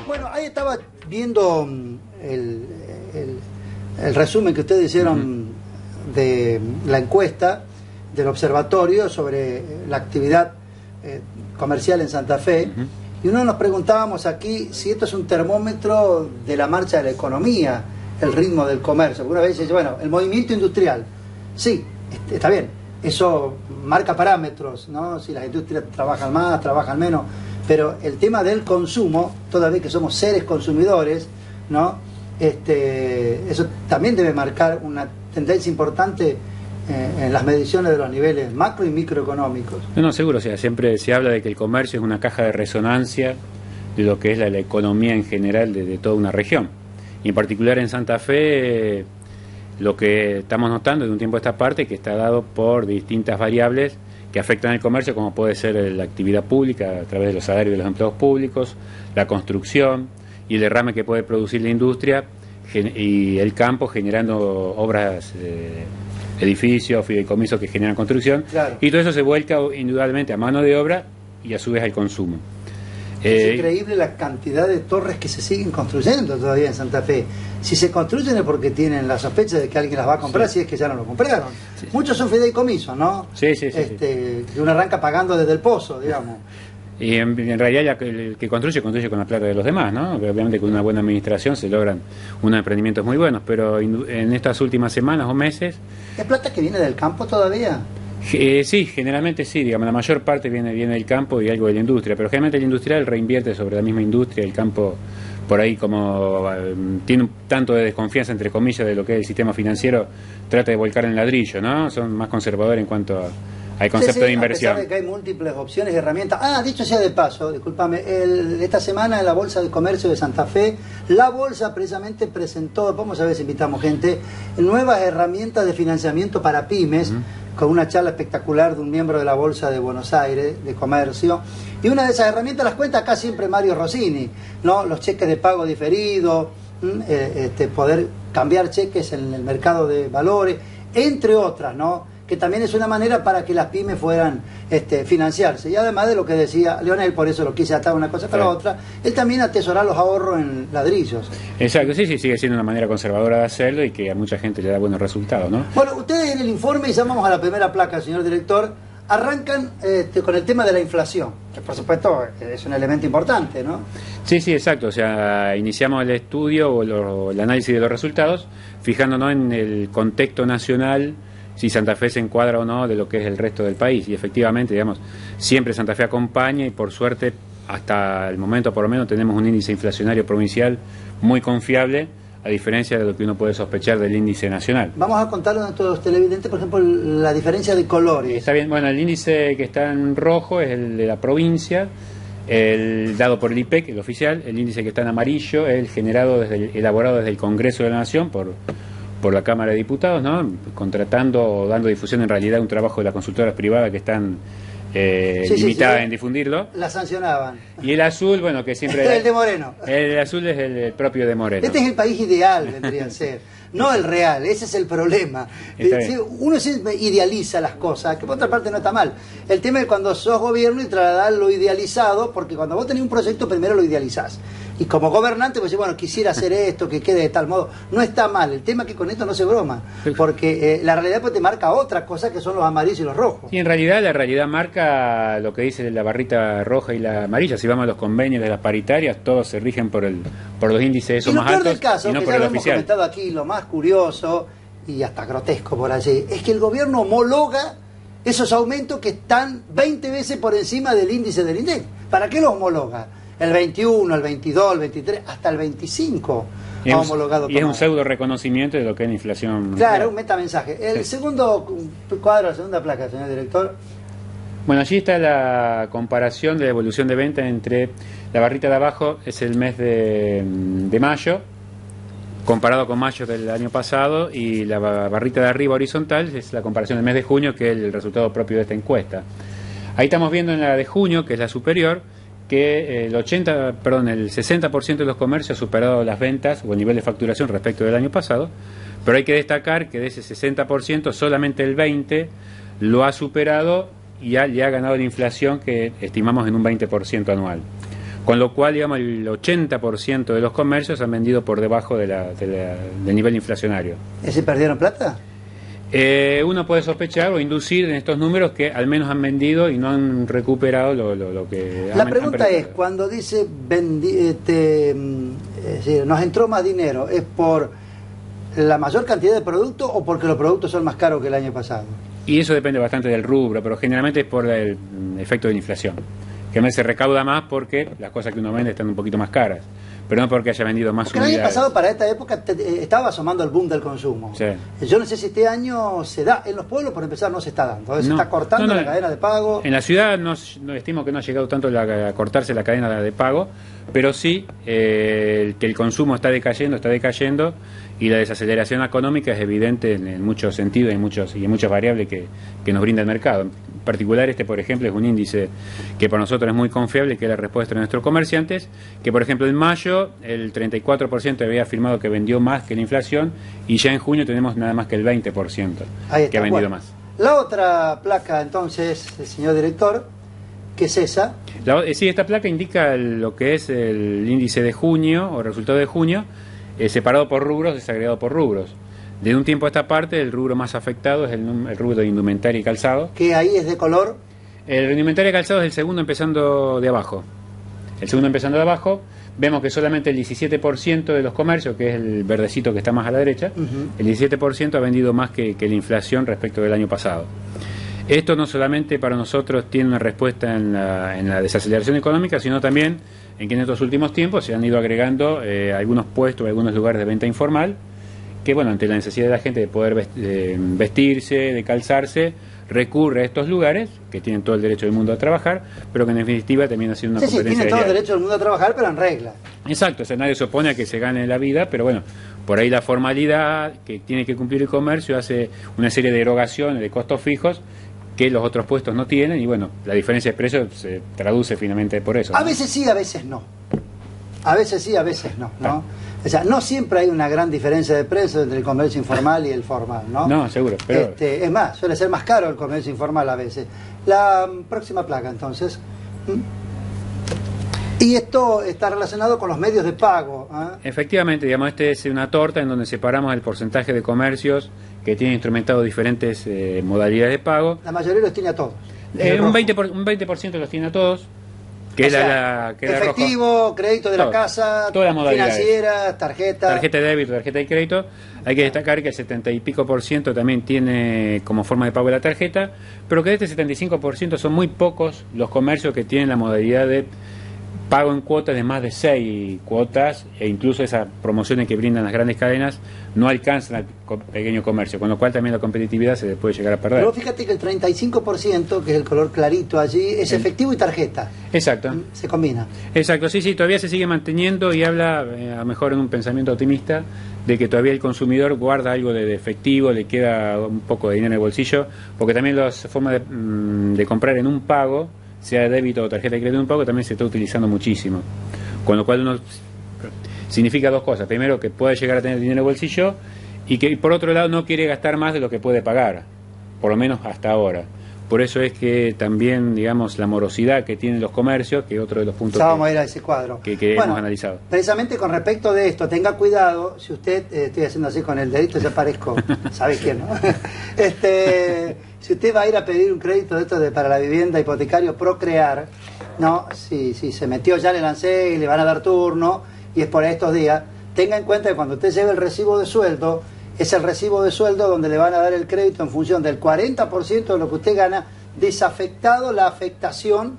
Bueno, ahí estaba viendo el resumen que ustedes hicieron de la encuesta del observatorio sobre la actividad comercial en Santa Fe. Y uno nos preguntábamos aquí si esto es un termómetro de la marcha de la economía, el ritmo del comercio. Alguna vez dice, bueno, el movimiento industrial, sí, está bien, eso marca parámetros, ¿no? Si las industrias trabajan más, trabajan menos, pero el tema del consumo, toda vez que somos seres consumidores, ¿no? Eso también debe marcar una tendencia importante en las mediciones de los niveles macro y microeconómicos. No, seguro, o sea, siempre se habla de que el comercio es una caja de resonancia de lo que es la economía en general de toda una región. Y en particular en Santa Fe, lo que estamos notando de un tiempo a esta parte, que está dado por distintas variables que afectan el comercio, como puede ser la actividad pública a través de los salarios de los empleados públicos, la construcción y el derrame que puede producir la industria y el campo generando obras, edificios, fideicomisos que generan construcción, claro. Y todo eso se vuelca indudablemente a mano de obra y a su vez al consumo. Es increíble la cantidad de torres que se siguen construyendo todavía en Santa Fe. Si se construyen es porque tienen la sospecha de que alguien las va a comprar, sí. Si es que ya no lo compraron. Sí. Muchos son fideicomisos, ¿no? Sí. Que uno arranca pagando desde el pozo, digamos. Y en realidad el que construye con la plata de los demás, ¿no? Obviamente con una buena administración se logran unos emprendimientos muy buenos, pero en estas últimas semanas o meses... ¿Es plata que viene del campo todavía? Sí, generalmente sí, digamos, la mayor parte viene del campo y algo de la industria, pero generalmente el industrial reinvierte sobre la misma industria, el campo por ahí como tiene un tanto de desconfianza, entre comillas, de lo que es el sistema financiero, trata de volcar en ladrillo, ¿no? Son más conservadores en cuanto al concepto de inversión. A pesar de que hay múltiples opciones y herramientas. Dicho sea de paso, discúlpame, esta semana en la Bolsa de Comercio de Santa Fe, la Bolsa precisamente presentó, vamos a ver si invitamos gente, nuevas herramientas de financiamiento para pymes, con una charla espectacular de un miembro de la Bolsa de Buenos Aires, de Comercio, y una de esas herramientas las cuenta acá siempre Mario Rossini, ¿no? Los cheques de pago diferido, poder cambiar cheques en el mercado de valores, entre otras, ¿no? Que también es una manera para que las pymes fueran financiarse. Y además de lo que decía Leonel, por eso lo quise atar una cosa para la otra, él también atesorar los ahorros en ladrillos. Exacto, sí, sigue siendo una manera conservadora de hacerlo y que a mucha gente le da buenos resultados, ¿no? Bueno, ustedes en el informe, y ya vamos a la primera placa, señor director, arrancan con el tema de la inflación, que por supuesto es un elemento importante, ¿no? Sí, exacto, o sea, iniciamos el estudio o el análisis de los resultados, fijándonos en el contexto nacional, si Santa Fe se encuadra o no de lo que es el resto del país. Y efectivamente, digamos, siempre Santa Fe acompaña y por suerte, hasta el momento por lo menos, tenemos un índice inflacionario provincial muy confiable, a diferencia de lo que uno puede sospechar del índice nacional. Vamos a contarle a nuestros televidentes, por ejemplo, la diferencia de colores. Está bien, bueno, el índice que está en rojo es el de la provincia, el dado por el IPEC, el oficial. El índice que está en amarillo es el generado elaborado desde el Congreso de la Nación por la Cámara de Diputados, ¿no? Contratando o dando difusión en realidad un trabajo de las consultoras privadas que están limitadas en difundirlo. La sancionaban. Y el azul, bueno, que siempre... el de Moreno. El azul es el propio de Moreno. Este es el país ideal, vendría a ser. No el real, ese es el problema. Uno siempre idealiza las cosas, que por otra parte no está mal. El tema es cuando sos gobierno y trasladar lo idealizado, porque cuando vos tenés un proyecto primero lo idealizás. Y como gobernante, pues bueno, quisiera hacer esto, que quede de tal modo. No está mal, el tema es que con esto no se broma, porque la realidad pues te marca otra cosa que son los amarillos y los rojos. Y en realidad la realidad marca lo que dice la barrita roja y la amarilla. Si vamos a los convenios de las paritarias, todos se rigen por los índices esos más altos caso, y no que por ya el lo oficial. Hemos comentado aquí, lo más curioso y hasta grotesco por allí, es que el gobierno homologa esos aumentos que están 20 veces por encima del índice del INDEC. ¿Para qué los homologa? El 21, el 22, el 23, hasta el 25 ha homologado. Y es un pseudo reconocimiento de lo que es la inflación. Claro, un metamensaje. El segundo cuadro, la segunda placa, señor director. Bueno, allí está la comparación de la evolución de venta entre la barrita de abajo, es el mes de mayo, comparado con mayo del año pasado, y la barrita de arriba horizontal es la comparación del mes de junio, que es el resultado propio de esta encuesta. Ahí estamos viendo en la de junio, que es la superior, que el 60% de los comercios ha superado las ventas o el nivel de facturación respecto del año pasado, pero hay que destacar que de ese 60% solamente el 20% lo ha superado y le ha ganado la inflación, que estimamos en un 20% anual. Con lo cual, digamos, el 80% de los comercios han vendido por debajo del nivel inflacionario. ¿Ese perdieron plata? Uno puede sospechar o inducir en estos números que al menos han vendido y no han recuperado lo que La pregunta es, cuando dice nos entró más dinero, ¿es por la mayor cantidad de productos o porque los productos son más caros que el año pasado? Y eso depende bastante del rubro, pero generalmente es por el efecto de la inflación. Que a veces se recauda más porque las cosas que uno vende están un poquito más caras, pero no porque haya vendido más unidades. El año pasado para esta época estaba asomando el boom del consumo. Sí. Yo no sé si este año se da. En los pueblos, por empezar, no se está dando. Entonces se está cortando la cadena de pago. En la ciudad no estimo que no ha llegado tanto a cortarse la cadena de pago, pero sí que el consumo está decayendo y la desaceleración económica es evidente en muchos sentidos y en muchas variables que nos brinda el mercado. En particular, por ejemplo, es un índice que para nosotros es muy confiable, que es la respuesta de nuestros comerciantes, que por ejemplo en mayo el 34% había afirmado que vendió más que la inflación y ya en junio tenemos nada más que el 20% que ha vendido más. La otra placa entonces, señor director, ¿qué es esa? Sí, esta placa indica lo que es el índice de junio o resultado de junio, separado por rubros, desagregado por rubros. De un tiempo a esta parte, el rubro más afectado es el rubro de indumentaria y calzado. ¿Que ahí es de color? El indumentaria y calzado es el segundo empezando de abajo. El segundo empezando de abajo, vemos que solamente el 17% de los comercios, que es el verdecito que está más a la derecha, el 17% ha vendido más que la inflación respecto del año pasado. Esto no solamente para nosotros tiene una respuesta en la desaceleración económica, sino también en que en estos últimos tiempos se han ido agregando algunos puestos, algunos lugares de venta informal, que bueno, ante la necesidad de la gente de poder vestirse, de calzarse, recurre a estos lugares, que tienen todo el derecho del mundo a trabajar, pero que en definitiva termina siendo una competencia. Sí, tienen todo el derecho del mundo a trabajar, pero en regla. Exacto, o sea, nadie se opone a que se gane la vida, pero bueno, por ahí la formalidad que tiene que cumplir el comercio hace una serie de erogaciones, de costos fijos, que los otros puestos no tienen, y bueno, la diferencia de precios se traduce finalmente por eso, ¿no? A veces sí, a veces no. A veces sí, a veces no, ¿no? O sea, no siempre hay una gran diferencia de precios entre el comercio informal y el formal, ¿no? No, seguro. Pero... es más, suele ser más caro el comercio informal a veces. La próxima placa, entonces. Y esto está relacionado con los medios de pago. Efectivamente, digamos, es una torta en donde separamos el porcentaje de comercios que tienen instrumentado diferentes modalidades de pago. La mayoría los tiene a todos. Un 20% los tiene a todos. Que es efectivo, crédito de la casa, financieras, tarjeta de débito, tarjeta de crédito. Hay que destacar que el 70 y pico % también tiene como forma de pago la tarjeta, pero que de este 75% son muy pocos los comercios que tienen la modalidad de pago en cuotas de más de 6 cuotas, e incluso esas promociones que brindan las grandes cadenas no alcanzan al pequeño comercio, con lo cual también la competitividad se puede llegar a perder. Pero fíjate que el 35%, que es el color clarito allí, es efectivo y tarjeta. Exacto. Se combina. Exacto, sí, todavía se sigue manteniendo y habla, a lo mejor en un pensamiento optimista, de que todavía el consumidor guarda algo de efectivo, le queda un poco de dinero en el bolsillo, porque también las formas de comprar en un pago, sea de débito o tarjeta de crédito en un pago, también se está utilizando muchísimo. Con lo cual uno significa dos cosas. Primero, que puede llegar a tener dinero en el bolsillo y que por otro lado no quiere gastar más de lo que puede pagar, por lo menos hasta ahora. Por eso es que también, digamos, la morosidad que tienen los comercios, que es otro de los puntos vamos a ir a ese cuadro que hemos analizado. Precisamente con respecto de esto, tenga cuidado, si usted, estoy haciendo así con el dedito, ya parezco, ¿sabe quién, no? Si usted va a ir a pedir un crédito de esto para la vivienda hipotecario Procrear, no, si se metió ya en el ANSES y le van a dar turno y es por estos días, tenga en cuenta que cuando usted lleve el recibo de sueldo, es el recibo de sueldo donde le van a dar el crédito en función del 40% de lo que usted gana, desafectado la afectación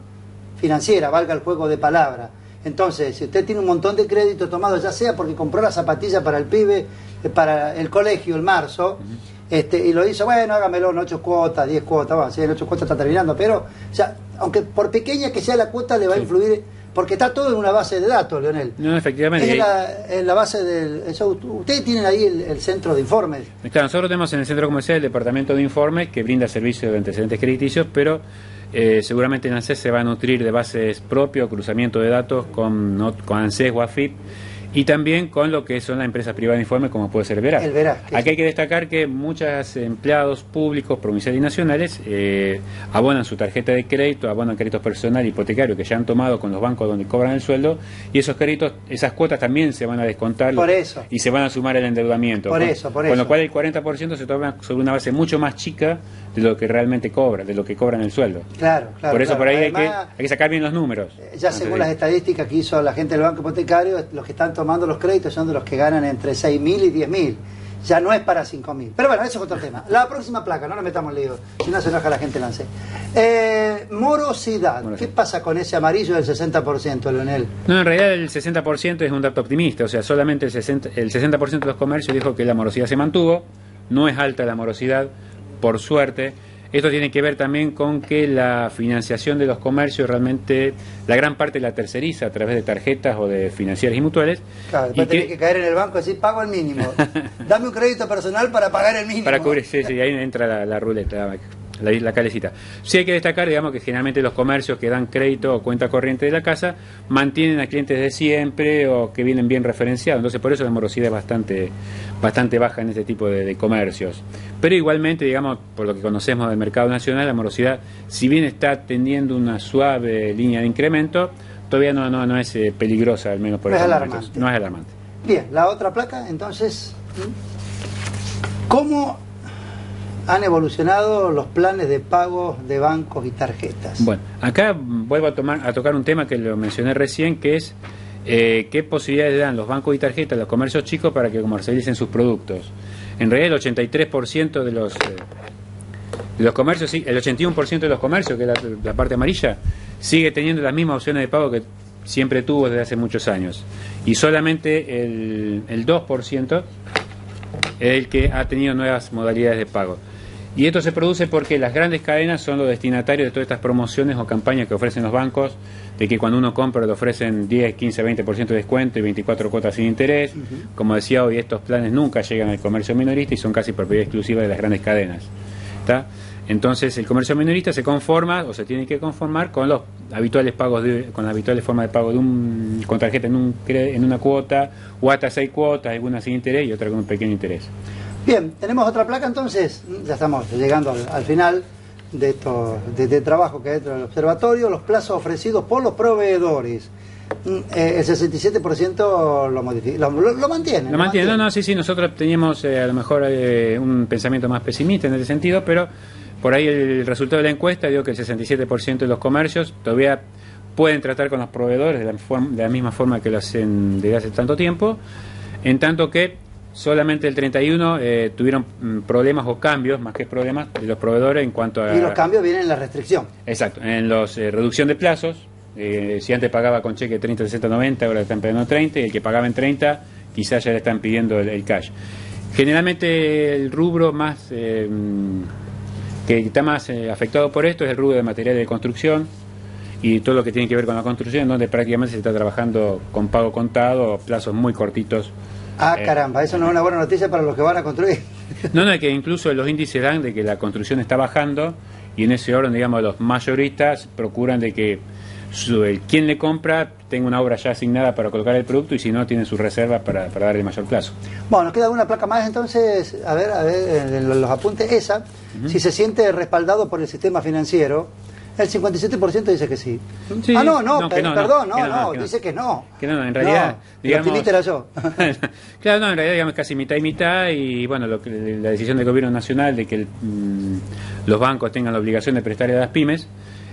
financiera, valga el juego de palabras. Entonces, si usted tiene un montón de crédito tomado, ya sea porque compró la zapatilla para el pibe, para el colegio en marzo, y lo hizo, bueno, hágamelo en 8 cuotas, 10 cuotas, bueno, si en 8 cuotas está terminando, pero, o sea, aunque por pequeña que sea la cuota, le va a influir, porque está todo en una base de datos, Leonel. No, efectivamente. En la base del... ustedes tienen ahí el centro de informes. Claro, nosotros tenemos en el centro comercial el departamento de informes que brinda servicios de antecedentes crediticios, pero seguramente en ANSES se va a nutrir de bases propias, cruzamiento de datos con ANSES o AFIP, y también con lo que son las empresas privadas de informe, como puede ser el Veraz. Aquí hay que destacar que muchos empleados públicos, provinciales y nacionales, abonan su tarjeta de crédito, abonan créditos personal, hipotecario, que ya han tomado con los bancos donde cobran el sueldo, y esos créditos, esas cuotas también se van a descontar y se van a sumar al endeudamiento. Con lo cual el 40% se toma sobre una base mucho más chica de lo que realmente cobra, de lo que cobran el sueldo. Claro. Por eso por ahí Además, hay que sacar bien los números. Ya según las estadísticas que hizo la gente del Banco Hipotecario, los que están tomando los créditos son de los que ganan entre 6.000 y 10.000. Ya no es para 5.000. Pero bueno, eso es otro tema. La próxima placa, no nos metamos en lío, si no se enoja la gente, lance. Morosidad. ¿Qué pasa con ese amarillo del 60%, Leonel? No, en realidad el 60% es un dato optimista, o sea, solamente el 60% de los comercios dijo que la morosidad se mantuvo, no es alta la morosidad, por suerte. Esto tiene que ver también con que la financiación de los comercios realmente, la gran parte la terceriza a través de tarjetas o de financieras y mutuales. Claro, después tenés que caer en el banco y decir, pago el mínimo. Dame un crédito personal para pagar el mínimo. Para cubrir, sí, ahí entra la ruleta, la calecita. Sí hay que destacar, digamos, que generalmente los comercios que dan crédito o cuenta corriente de la casa mantienen a clientes de siempre o que vienen bien referenciados. Entonces, por eso la morosidad es bastante baja en este tipo de comercios. Pero igualmente, digamos, por lo que conocemos del mercado nacional, la morosidad, si bien está teniendo una suave línea de incremento, todavía no es peligrosa, al menos por no eso. Es alarmante. No es alarmante. Bien, la otra placa, entonces, ¿cómo han evolucionado los planes de pago de bancos y tarjetas? Bueno, acá vuelvo a tocar un tema que lo mencioné recién, que es qué posibilidades dan los bancos y tarjetas a los comercios chicos para que comercialicen sus productos. En realidad el 83% de los comercios, sí, el 81% de los comercios, que es la parte amarilla, sigue teniendo las mismas opciones de pago que siempre tuvo desde hace muchos años. Y solamente el 2% es el que ha tenido nuevas modalidades de pago. Y esto se produce porque las grandes cadenas son los destinatarios de todas estas promociones o campañas que ofrecen los bancos, de que cuando uno compra le ofrecen 10, 15, 20% de descuento y 24 cuotas sin interés. Como decía hoy, estos planes nunca llegan al comercio minorista y son casi propiedad exclusiva de las grandes cadenas. ¿Está? Entonces el comercio minorista se conforma o se tiene que conformar con los habituales pagos con la habitual forma de pago con tarjeta en una cuota, o hasta 6 cuotas, algunas sin interés y otra con un pequeño interés. Bien, tenemos otra placa entonces. Ya estamos llegando al final de este trabajo que hay dentro del observatorio. Los plazos ofrecidos por los proveedores. El 67% lo mantiene. Lo mantiene. Sí, nosotros teníamos a lo mejor un pensamiento más pesimista en ese sentido, pero por ahí el resultado de la encuesta dio que el 67% de los comercios todavía pueden tratar con los proveedores de la misma forma que lo hacen desde hace tanto tiempo, en tanto que solamente el 31% tuvieron problemas o cambios, más que problemas, de los proveedores en cuanto a... Y los cambios vienen en la restricción. Exacto, en los reducción de plazos. Si antes pagaba con cheque 30, 60, 90, ahora le están pidiendo 30, y el que pagaba en 30 quizás ya le están pidiendo el cash. Generalmente el rubro más que está más afectado por esto es el rubro de materiales de construcción y todo lo que tiene que ver con la construcción, donde prácticamente se está trabajando con pago contado, plazos muy cortitos. Caramba, eso no es una buena noticia para los que van a construir. No, que incluso los índices dan de que la construcción está bajando, y en ese orden, digamos, los mayoristas procuran de que quien le compra tenga una obra ya asignada para colocar el producto, y si no, tienen sus reservas para darle el mayor plazo. Bueno, nos queda una placa más entonces, a ver, en los apuntes, esa, si se siente respaldado por el sistema financiero. El 57% dice que sí. Sí, perdón, dice que no. Que no, en realidad, digamos... El optimista era yo. Claro, no, en realidad, digamos, casi mitad y mitad, y bueno, la decisión del gobierno nacional de que los bancos tengan la obligación de prestarle a las pymes,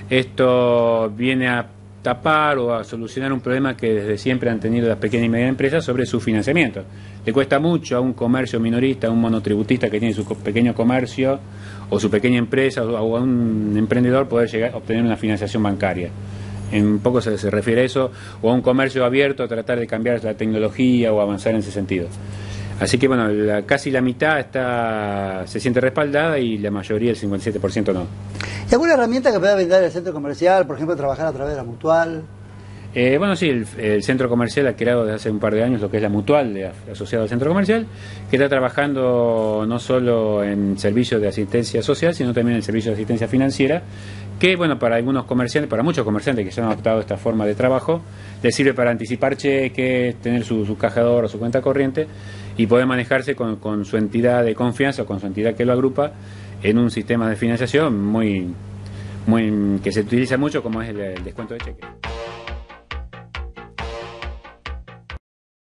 esto viene a tapar o a solucionar un problema que desde siempre han tenido las pequeñas y medianas empresas sobre su financiamiento. Le cuesta mucho a un comercio minorista, a un monotributista que tiene su pequeño comercio o su pequeña empresa, o a un emprendedor poder llegar a obtener una financiación bancaria. En poco se refiere a eso, o a un comercio abierto a tratar de cambiar la tecnología o avanzar en ese sentido. Así que bueno, casi la mitad se siente respaldada y la mayoría, el 57%, no. ¿Y alguna herramienta que pueda brindar el centro comercial, por ejemplo, trabajar a través de la mutual? Bueno, sí, el centro comercial ha creado desde hace un par de años lo que es la mutual asociada al centro comercial, que está trabajando no solo en servicios de asistencia social, sino también en el servicio de asistencia financiera, que bueno, para algunos comerciantes, para muchos comerciantes que se han adoptado esta forma de trabajo, les sirve para anticipar cheques, tener su cajador o su cuenta corriente y poder manejarse con su entidad de confianza o con su entidad que lo agrupa en un sistema de financiación muy que se utiliza mucho, como es el descuento de cheque.